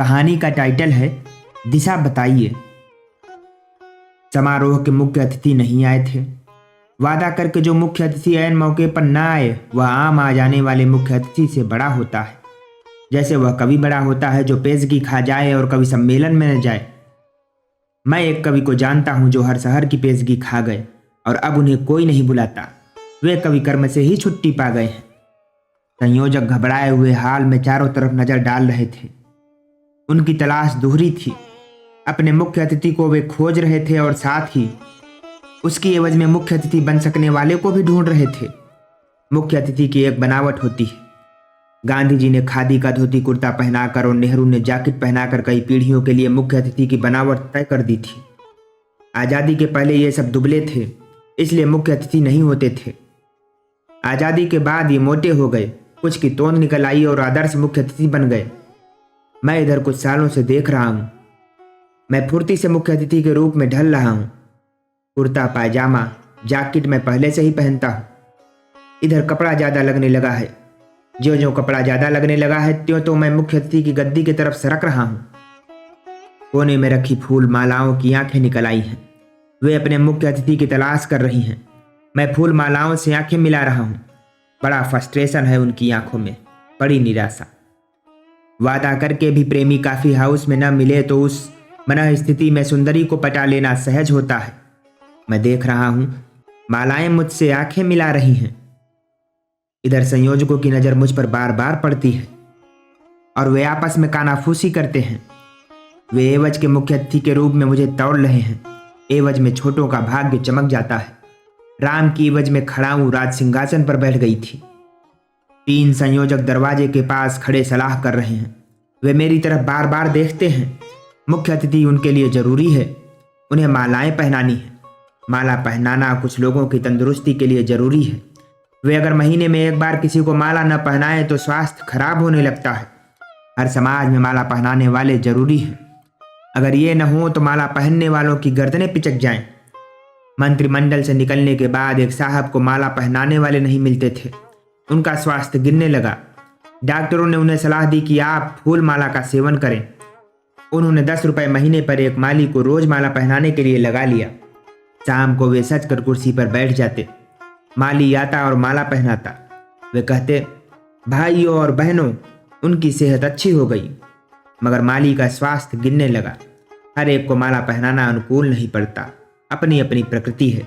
कहानी का टाइटल है दिशा बताइए। समारोह के मुख्य अतिथि नहीं आए थे। वादा करके जो मुख्य अतिथि ऐन मौके पर न आए वह आम आ जाने वाले मुख्य अतिथि से बड़ा होता है। जैसे वह कवि बड़ा होता है जो पेशगी खा जाए और कवि सम्मेलन में न जाए। मैं एक कवि को जानता हूं जो हर शहर की पेशगी खा गए और अब उन्हें कोई नहीं बुलाता। वे कवि कर्म से ही छुट्टी पा गए हैं। संयोजक घबराए हुए हाल में चारों तरफ नजर डाल रहे थे। उनकी तलाश दोहरी थी। अपने मुख्य अतिथि को वे खोज रहे थे और साथ ही उसकी एवज में मुख्य अतिथि बन सकने वाले को भी ढूंढ रहे थे। मुख्य अतिथि की एक बनावट होती है। गांधी जी ने खादी का धोती कुर्ता पहनाकर और नेहरू ने जैकेट पहनाकर कई पीढ़ियों के लिए मुख्य अतिथि की बनावट तय कर दी थी। आज़ादी के पहले ये सब दुबले थे, इसलिए मुख्य अतिथि नहीं होते थे। आज़ादी के बाद ये मोटे हो गए, कुछ की तोंद निकल आई और आदर्श मुख्य अतिथि बन गए। मैं इधर कुछ सालों से देख रहा हूं। मैं फुर्ती से मुख्य अतिथि के रूप में ढल रहा हूं। कुर्ता पायजामा जैकेट मैं पहले से ही पहनता हूं। इधर कपड़ा ज़्यादा लगने लगा है। ज्यों ज्यों कपड़ा ज़्यादा लगने लगा है त्यों तो मैं मुख्य अतिथि की गद्दी की तरफ सरक रहा हूं। कोने में रखी फूल मालाओं की आंखें निकल आई हैं। वे अपने मुख्य अतिथि की तलाश कर रही हैं। मैं फूल मालाओं से आंखें मिला रहा हूं। बड़ा फ्रस्ट्रेशन है उनकी आंखों में, बड़ी निराशा। वादा करके भी प्रेमी काफी हाउस में न मिले तो उस मनः स्थिति में सुंदरी को पटा लेना सहज होता है। मैं देख रहा हूं मालाएं मुझसे आंखें मिला रही हैं। इधर संयोजकों की नजर मुझ पर बार बार पड़ती है और वे आपस में कानाफूसी करते हैं। वे एवज के मुख्य अतिथि के रूप में मुझे तौल रहे हैं। एवज में छोटों का भाग्य चमक जाता है। राम की एवज में खड़ाऊं राज सिंहासन पर बैठ गई थी। 3 संयोजक दरवाजे के पास खड़े सलाह कर रहे हैं। वे मेरी तरफ बार बार देखते हैं। मुख्य अतिथि उनके लिए जरूरी है। उन्हें मालाएं पहनानी है। माला पहनाना कुछ लोगों की तंदुरुस्ती के लिए जरूरी है। वे अगर महीने में एक बार किसी को माला न पहनाएं तो स्वास्थ्य खराब होने लगता है। हर समाज में माला पहनाने वाले जरूरी हैं। अगर ये न हो तो माला पहनने वालों की गर्दनें पिचक जाएं। मंत्रिमंडल से निकलने के बाद एक साहब को माला पहनाने वाले नहीं मिलते थे। उनका स्वास्थ्य गिरने लगा। डॉक्टरों ने उन्हें सलाह दी कि आप फूल माला का सेवन करें। उन्होंने 10 रुपए महीने पर एक माली को रोज माला पहनाने के लिए लगा लिया। शाम को वे सच कर कुर्सी पर बैठ जाते। माली आता और माला पहनाता। वे कहते, भाइयों और बहनों, उनकी सेहत अच्छी हो गई। मगर माली का स्वास्थ्य गिरने लगा। हर एक को माला पहनाना अनुकूल नहीं पड़ता। अपनी अपनी प्रकृति है।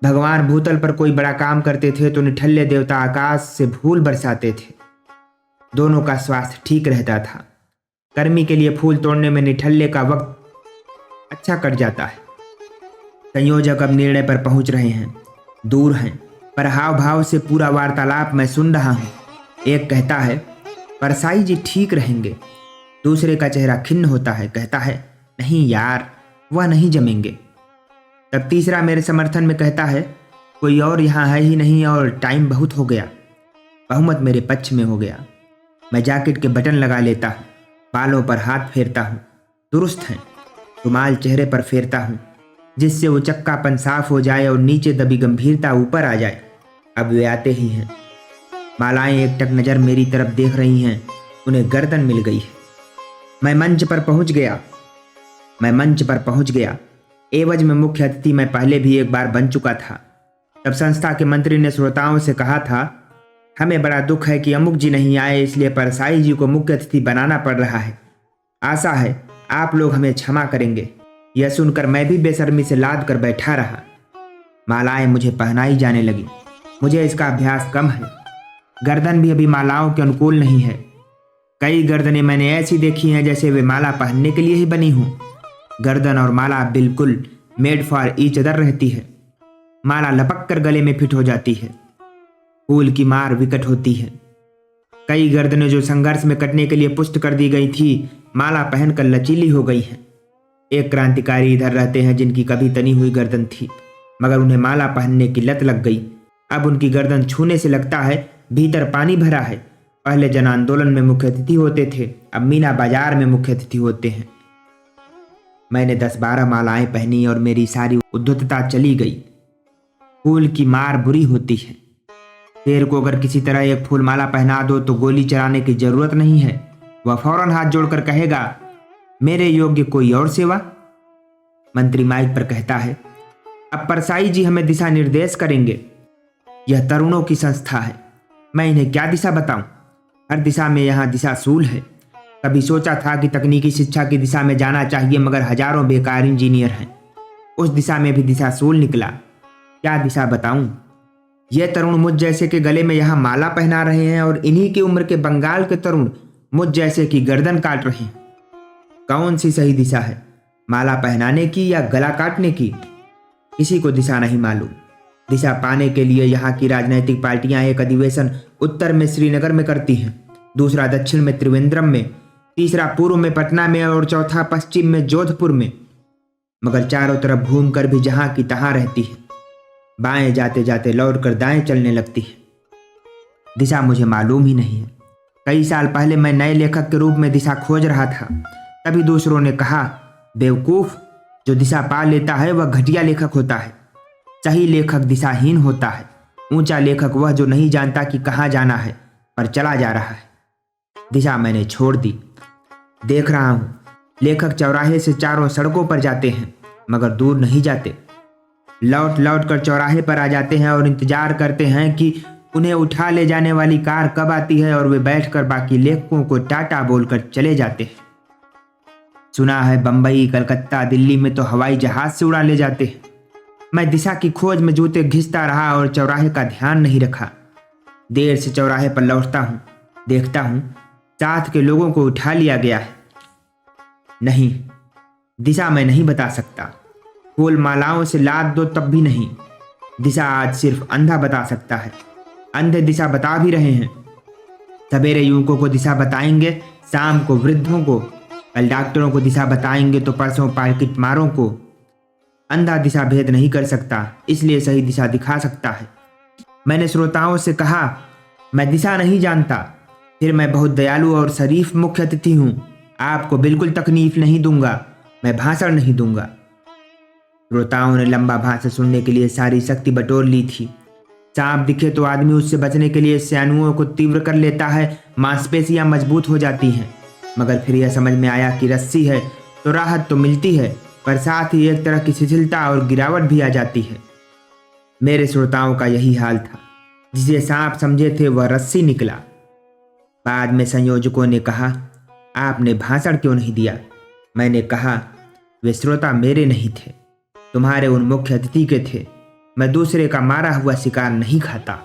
भगवान भूतल पर कोई बड़ा काम करते थे तो निठल्ले देवता आकाश से फूल बरसाते थे। दोनों का स्वास्थ्य ठीक रहता था। गर्मी के लिए फूल तोड़ने में निठल्ले का वक्त अच्छा कट जाता है। संयोजक अब निर्णय पर पहुंच रहे हैं। दूर हैं, पर हाव भाव से पूरा वार्तालाप मैं सुन रहा हूं। एक कहता है, परसाई जी ठीक रहेंगे। दूसरे का चेहरा खिन्न होता है, कहता है, नहीं यार, वह नहीं जमेंगे। तब तीसरा मेरे समर्थन में कहता है, कोई और यहाँ है ही नहीं और टाइम बहुत हो गया। बहुमत मेरे पक्ष में हो गया। मैं जैकेट के बटन लगा लेता हूँ। बालों पर हाथ फेरता हूँ, दुरुस्त हैं। रुमाल चेहरे पर फेरता हूँ जिससे वो चक्कापन साफ हो जाए और नीचे दबी गंभीरता ऊपर आ जाए। अब वे आते ही हैं। मालाएं एकटक नजर मेरी तरफ देख रही हैं। उन्हें गर्दन मिल गई है। मैं मंच पर पहुंच गया। एवज में मुख्य अतिथि मैं पहले भी एक बार बन चुका था। तब संस्था के मंत्री ने श्रोताओं से कहा था, हमें बड़ा दुख है कि अमुक जी नहीं आए, इसलिए परसाई जी को मुख्य अतिथि बनाना पड़ रहा है। आशा है आप लोग हमें क्षमा करेंगे। यह सुनकर मैं भी बेशर्मी से लाद कर बैठा रहा। मालाएं मुझे पहनाई जाने लगी। मुझे इसका अभ्यास कम है। गर्दन भी अभी मालाओं के अनुकूल नहीं है। कई गर्दनें मैंने ऐसी देखी हैं जैसे वे माला पहनने के लिए ही बनी हूं। गर्दन और माला बिल्कुल मेड फॉर ईच अदर रहती है। माला लपक कर गले में फिट हो जाती है। फूल की मार विकट होती है। कई गर्दनें जो संघर्ष में कटने के लिए पुष्ट कर दी गई थी, माला पहनकर लचीली हो गई हैं। एक क्रांतिकारी इधर रहते हैं जिनकी कभी तनी हुई गर्दन थी, मगर उन्हें माला पहनने की लत लग गई। अब उनकी गर्दन छूने से लगता है भीतर पानी भरा है। पहले जन आंदोलन में मुख्य अतिथि होते थे, अब मीना बाजार में मुख्य अतिथि होते हैं। मैंने 10-12 मालाएं पहनी और मेरी सारी उद्धतता चली गई। फूल की मार बुरी होती है। शेर को अगर किसी तरह एक फूल माला पहना दो तो गोली चलाने की जरूरत नहीं है, वह फौरन हाथ जोड़कर कहेगा, मेरे योग्य कोई और सेवा। मंत्री माइक पर कहता है, अब परसाई जी हमें दिशा निर्देश करेंगे। यह तरुणों की संस्था है, मैं इन्हें क्या दिशा बताऊं? हर दिशा में यहाँ दिशाशूल है। कभी सोचा था कि तकनीकी शिक्षा की दिशा में जाना चाहिए, मगर हजारों बेकार इंजीनियर हैं। उस दिशा में भी दिशाशूल निकला। क्या दिशा बताऊं? ये तरुण मुझ जैसे के गले में यहाँ माला पहना रहे हैं और इन्हीं की उम्र के बंगाल के तरुण मुझ जैसे की गर्दन काट रहे हैं। कौन सी सही दिशा है, माला पहनाने की या गला काटने की? किसी को दिशा नहीं मालूम। दिशा पाने के लिए यहाँ की राजनीतिक पार्टियां एक अधिवेशन उत्तर में श्रीनगर में करती हैं, दूसरा दक्षिण में त्रिवेंद्रम में, तीसरा पूर्व में पटना में और चौथा पश्चिम में जोधपुर में। मगर चारों तरफ घूमकर भी जहां की तहां रहती है। बाएं जाते जाते लौट कर दाएं चलने लगती है। दिशा मुझे मालूम ही नहीं है। कई साल पहले मैं नए लेखक के रूप में दिशा खोज रहा था। तभी दूसरों ने कहा, बेवकूफ, जो दिशा पा लेता है वह घटिया लेखक होता है। सही लेखक दिशाहीन होता है। ऊंचा लेखक वह जो नहीं जानता कि कहाँ जाना है पर चला जा रहा है। दिशा मैंने छोड़ दी। देख रहा हूं, लेखक चौराहे से चारों सड़कों पर जाते हैं मगर दूर नहीं जाते। लौट लौट कर चौराहे पर आ जाते हैं और इंतजार करते हैं कि उन्हें उठा ले जाने वाली कार कब आती है और वे बैठकर बाकी लेखकों को टाटा बोलकर चले जाते हैं। सुना है बंबई, कलकत्ता, दिल्ली में तो हवाई जहाज से उड़ा ले जाते हैं। मैं दिशा की खोज में जूते घिसता रहा और चौराहे का ध्यान नहीं रखा। देर से चौराहे पर लौटता हूं, देखता हूं साथ के लोगों को उठा लिया गया है। नहीं, दिशा मैं नहीं बता सकता। फूल मालाओं से लाद दो तब भी नहीं। दिशा आज सिर्फ अंधा बता सकता है। अंधे दिशा बता भी रहे हैं। सवेरे युवकों को दिशा बताएंगे, शाम को वृद्धों को, कल डॉक्टरों को दिशा बताएंगे तो परसों पॉकेट मारों को। अंधा दिशा भेद नहीं कर सकता, इसलिए सही दिशा दिखा सकता है। मैंने श्रोताओं से कहा, मैं दिशा नहीं जानता, फिर मैं बहुत दयालु और शरीफ मुख्य अतिथि हूं। आपको बिल्कुल तकलीफ नहीं दूंगा, मैं भाषण नहीं दूंगा। श्रोताओं ने लंबा भाषण सुनने के लिए सारी शक्ति बटोर ली थी। सांप दिखे तो आदमी उससे बचने के लिए स्नायुओं को तीव्र कर लेता है, मांसपेशियां मजबूत हो जाती हैं। मगर फिर यह समझ में आया कि रस्सी है तो राहत तो मिलती है, पर साथ ही एक तरह की शिथिलता और गिरावट भी आ जाती है। मेरे श्रोताओं का यही हाल था। जिसे सांप समझे थे वह रस्सी निकला। बाद में संयोजकों ने कहा, आपने भाषण क्यों नहीं दिया? मैंने कहा, वे श्रोता मेरे नहीं थे, तुम्हारे उन मुख्य अतिथि के थे। मैं दूसरे का मारा हुआ शिकार नहीं खाता।